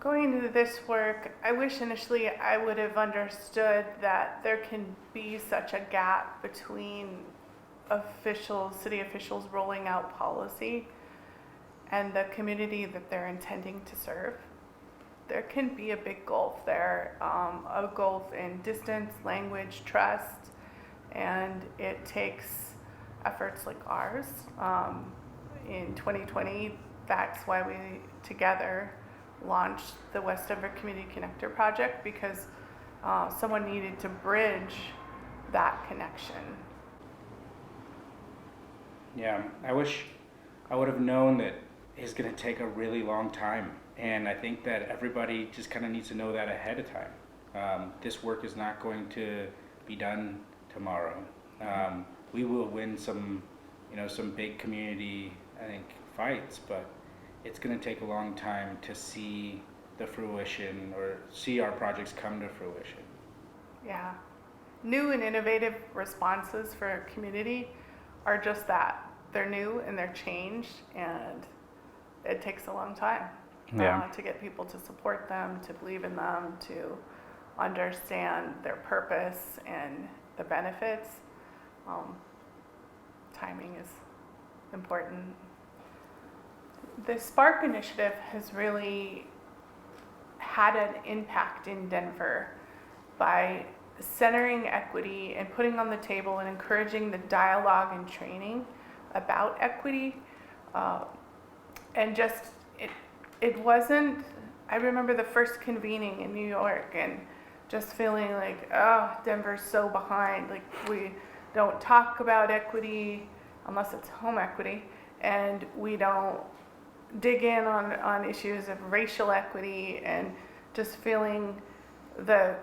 Going into this work, I wish initially I would have understood that there can be such a gap between city officials rolling out policy and the community that they're intending to serve. There can be a big gulf there, a gulf in distance, language, trust, and it takes efforts like ours. In 2020, that's why we together launched the West Denver Community Connector Project, because someone needed to bridge that connection. Yeah, I wish I would have known that it's going to take a really long time. And I think that everybody just kind of needs to know that ahead of time. This work is not going to be done tomorrow. We will win some big community, I think, fights, but it's going to take a long time to see the fruition or see our projects come to fruition. Yeah. New and innovative responses for our community are just that. They're new and they're changed, and it takes a long time to get people to support them, to believe in them, to understand their purpose and the benefits. Timing is important. The Spark initiative has really had an impact in Denver by centering equity and putting on the table and encouraging the dialogue and training about equity. And just, it wasn't, I remember the first convening in New York and just feeling like, oh, Denver's so behind. Like, we don't talk about equity unless it's home equity, and we don't dig in on issues of racial equity, and just feeling the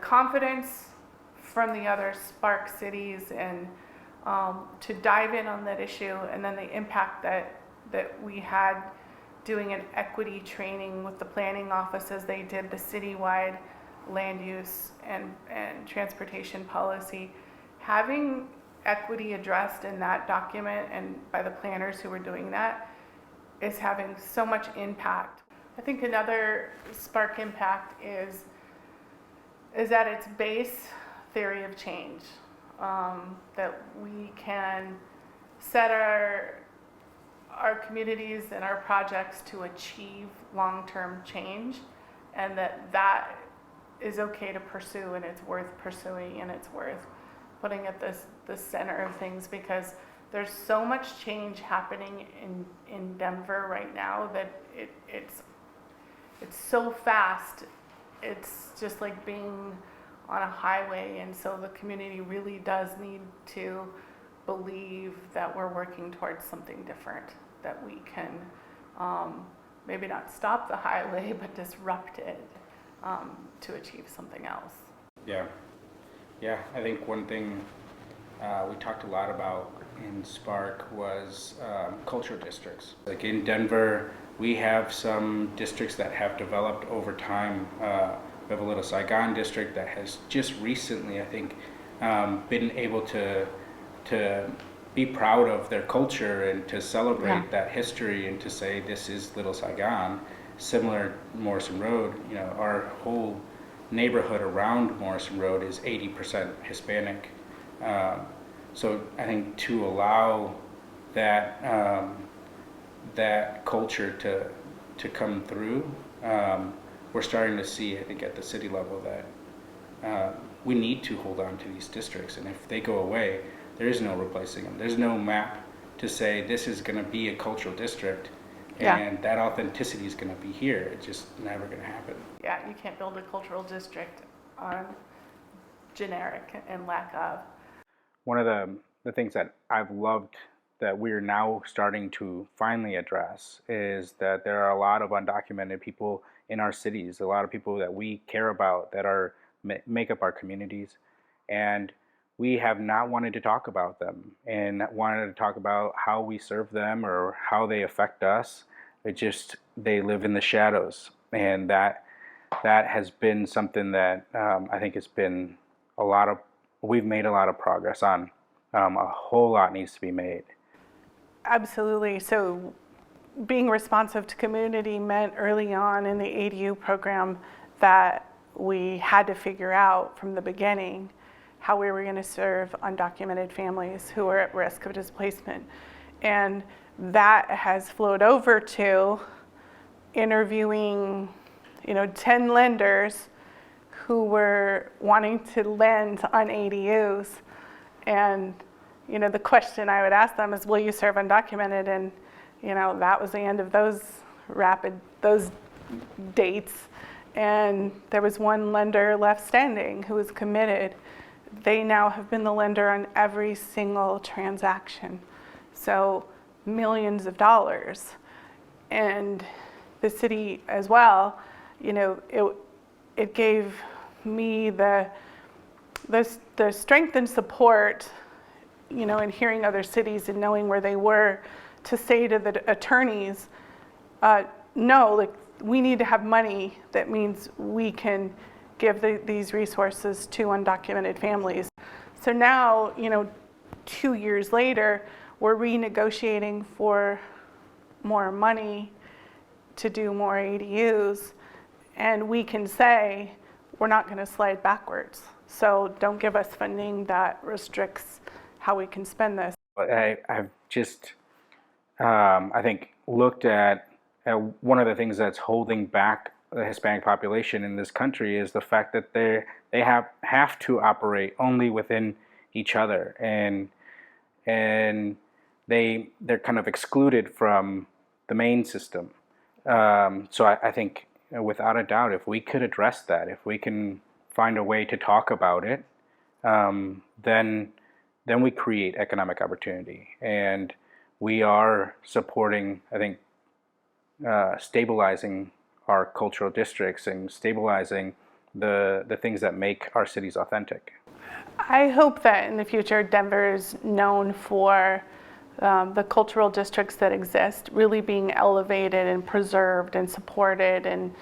confidence from the other Spark cities, and to dive in on that issue, and then the impact that we had doing an equity training with the planning office as they did the citywide land use and transportation policy. Having equity addressed in that document and by the planners who were doing that is having so much impact. I think another Spark impact is at its base theory of change, that we can set our communities and our projects to achieve long-term change, and that is okay to pursue, and it's worth pursuing, and it's worth putting at the center of things, because there's so much change happening in Denver right now that it's so fast. It's just like being on a highway, and so the community really does need to believe that we're working towards something different, that we can maybe not stop the highway, but disrupt it to achieve something else. Yeah, I think one thing we talked a lot about in Spark was cultural districts. Like in Denver, we have some districts that have developed over time. We have a Little Saigon district that has just recently, I think, been able to be proud of their culture and to celebrate that history and to say this is Little Saigon. Similar Morrison Road, our whole neighborhood around Morrison Road is 80% Hispanic. So I think to allow that that culture to come through, we're starting to see, I think, at the city level that we need to hold on to these districts, and if they go away, there is no replacing them. There's no map to say this is going to be a cultural district, and that authenticity is going to be here. It's just never going to happen. Yeah, you can't build a cultural district on generic and lack of. One of the things that I've loved that we're now starting to finally address is that there are a lot of undocumented people in our cities, a lot of people that we care about that make up our communities, and we have not wanted to talk about them and wanted to talk about how we serve them or how they affect us. They live in the shadows, and that has been something that I think has been we've made a lot of progress on. A whole lot needs to be made. Absolutely. So being responsive to community meant early on in the ADU program that we had to figure out from the beginning how we were going to serve undocumented families who were at risk of displacement. And that has flowed over to interviewing, 10 lenders who were wanting to lend on ADUs. And, the question I would ask them is, will you serve undocumented? And, that was the end of those dates. And there was one lender left standing who was committed. They now have been the lender on every single transaction. So millions of dollars. And the city as well, it gave me the strength and support, in hearing other cities and knowing where they were, to say to the attorneys, no, like, we need to have money that means we can give these resources to undocumented families. So now, 2 years later, we're renegotiating for more money to do more ADUs, and we can say we're not going to slide backwards. So don't give us funding that restricts how we can spend this. I've just, I think, looked at one of the things that's holding back the Hispanic population in this country is the fact that they have to operate only within each other, and they're kind of excluded from the main system. So I think, without a doubt, if we could address that, if we can find a way to talk about it, then we create economic opportunity, and we are supporting, I think, stabilizing our cultural districts and stabilizing the things that make our cities authentic. I hope that in the future Denver is known for the cultural districts that exist really being elevated and preserved and supported, and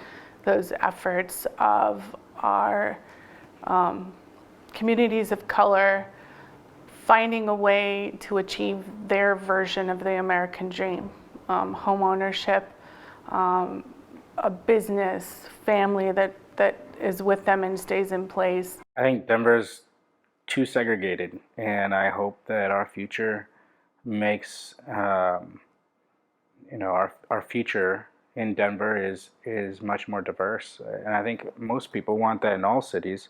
those efforts of our communities of color finding a way to achieve their version of the American dream, home ownership, a business, family that is with them and stays in place. I think Denver's too segregated, and I hope that our future makes, our future in Denver is much more diverse. And I think most people want that in all cities.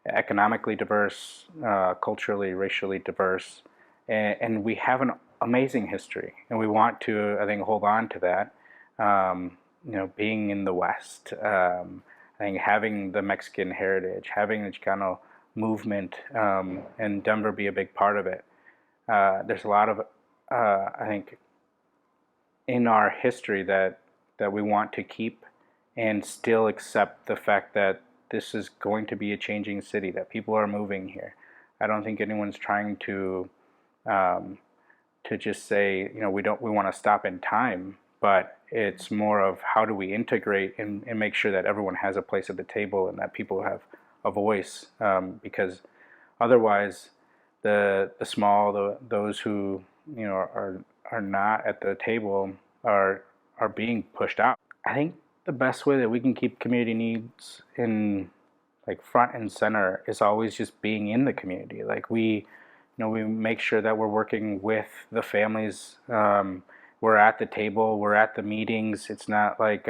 Economically diverse, culturally, racially diverse, and we have an amazing history, and we want to, I think, hold on to that. Being in the West, I think having the Mexican heritage, having the Chicano movement, and Denver be a big part of it. There's a lot of, I think, in our history that we want to keep and still accept the fact that this is going to be a changing city, that people are moving here. I don't think anyone's trying to just say, we want to stop in time, but it's more of how do we integrate and make sure that everyone has a place at the table and that people have a voice, because otherwise the small, those who are not at the table are being pushed out. I think the best way that we can keep community needs in front and center is always just being in the community. Like we make sure that we're working with the families. We're at the table, we're at the meetings. It's not like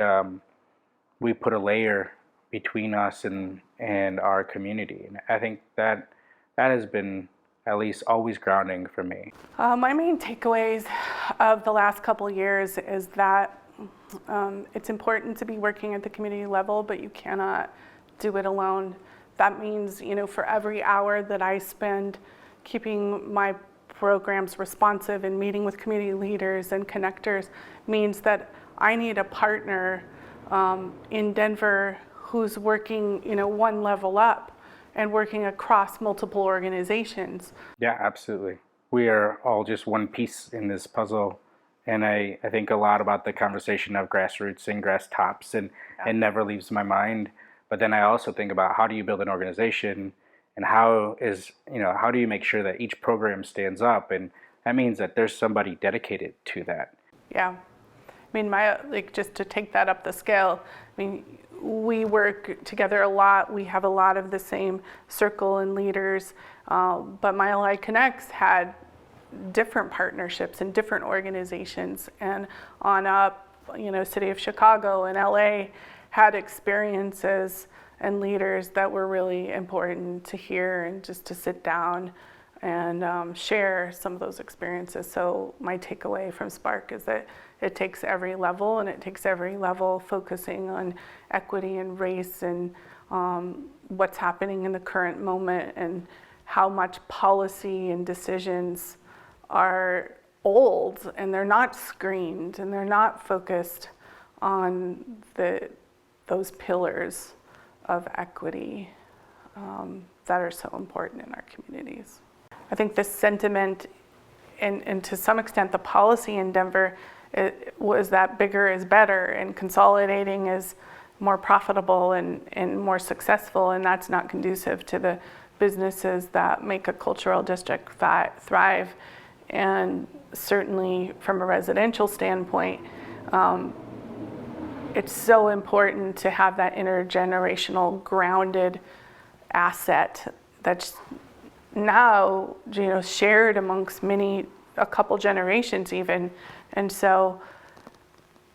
we put a layer between us and our community. And I think that has been at least always grounding for me. My main takeaways of the last couple of years is that it's important to be working at the community level, but you cannot do it alone. That means, for every hour that I spend keeping my programs responsive and meeting with community leaders and connectors means that I need a partner in Denver who's working, one level up and working across multiple organizations. Yeah, absolutely. We are all just one piece in this puzzle. And I think a lot about the conversation of grassroots and grass tops, and it never leaves my mind. But then I also think about how do you build an organization, and how do you make sure that each program stands up? And that means that there's somebody dedicated to that. Yeah. I mean, just to take that up the scale, I mean, we work together a lot. We have a lot of the same circle and leaders, but My Ally Connects had different partnerships and different organizations, and on up, City of Chicago and LA had experiences and leaders that were really important to hear and just to sit down and share some of those experiences. So my takeaway from Spark is that it takes every level, and it takes every level focusing on equity and race and what's happening in the current moment and how much policy and decisions are old and they're not screened and they're not focused on those pillars of equity that are so important in our communities. I think this sentiment and to some extent the policy in Denver was that bigger is better and consolidating is more profitable and more successful, and that's not conducive to the businesses that make a cultural district thrive. And certainly from a residential standpoint, it's so important to have that intergenerational grounded asset that's now shared amongst a couple generations even. And so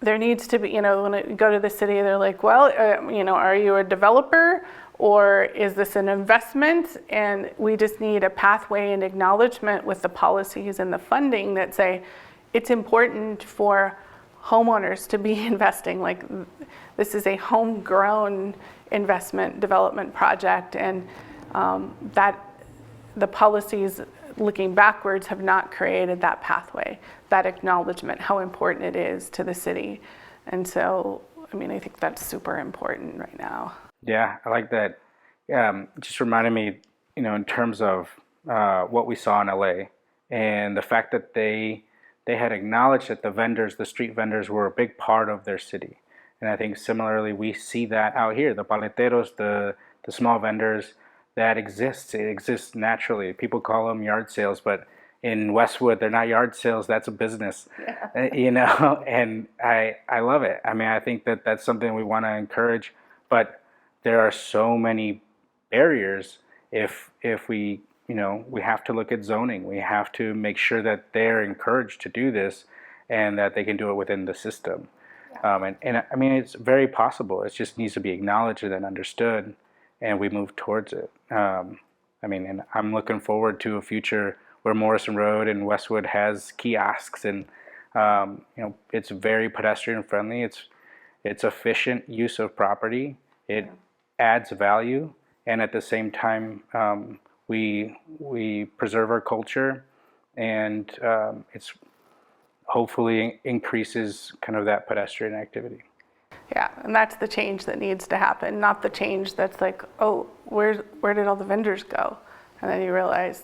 there needs to be, when I go to the city, they're like, well, are you a developer or is this an investment? And we just need a pathway and acknowledgement with the policies and the funding that say it's important for homeowners to be investing. Like, this is a homegrown investment development project, and that the policies looking backwards have not created that pathway, that acknowledgement, how important it is to the city. And so, I think that's super important right now. Yeah, I like that. Just reminded me, in terms of what we saw in LA and the fact that they had acknowledged that the street vendors were a big part of their city. And I think similarly, we see that out here, the paleteros, the small vendors, that exists. It exists naturally. People call them yard sales, but in Westwood, they're not yard sales. That's a business, yeah. And I love it. I think that that's something we want to encourage, but there are so many barriers. If we, we have to look at zoning. We have to make sure that they're encouraged to do this and that they can do it within the system. Yeah. It's very possible. It just needs to be acknowledged and understood, and we move towards it. And I'm looking forward to a future where Morrison Road and Westwood has kiosks, and it's very pedestrian friendly. It's efficient use of property. It adds value, and at the same time, we preserve our culture, and it's hopefully increases kind of that pedestrian activity. Yeah, and that's the change that needs to happen, not the change that's like, oh, where did all the vendors go? And then you realize,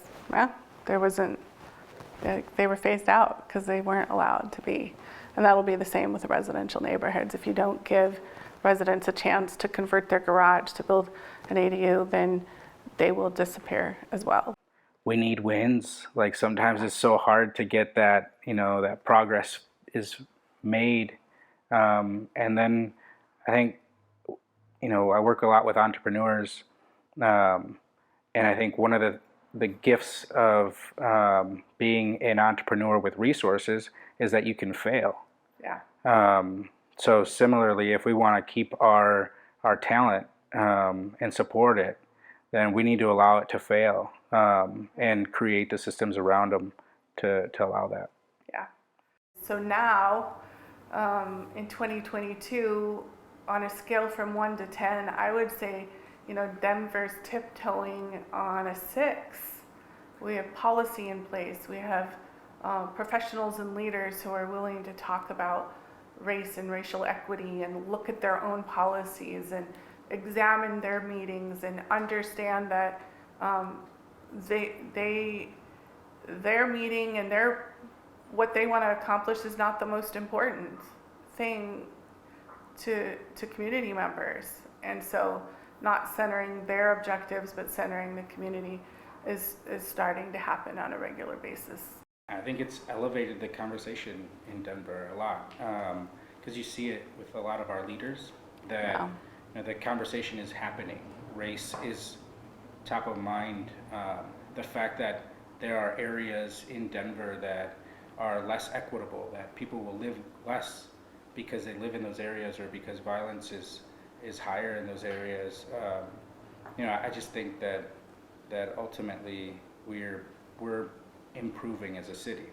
they were phased out because they weren't allowed to be. And that'll be the same with the residential neighborhoods. If you don't give residents a chance to convert their garage to build an ADU, then they will disappear as well. We need wins. Like, sometimes it's so hard to get that, that progress is made. And then I think, I work a lot with entrepreneurs, and I think one of the gifts of being an entrepreneur with resources is that you can fail. Yeah. So similarly, if we want to keep our talent and support it, then we need to allow it to fail and create the systems around them to allow that. Yeah. So now, in 2022, on a scale from 1 to 10, I would say, Denver's tiptoeing on a 6. We have policy in place. We have professionals and leaders who are willing to talk about race and racial equity and look at their own policies and examine their meetings and understand that their meeting and what they want to accomplish is not the most important thing to community members. And so not centering their objectives but centering the community is starting to happen on a regular basis. I think it's elevated the conversation in Denver a lot, because you see it with a lot of our leaders that Yeah. the conversation is happening. Race is top of mind. The fact that there are areas in Denver that are less equitable, that people will live less because they live in those areas or because violence is higher in those areas. I just think that ultimately we're improving as a city.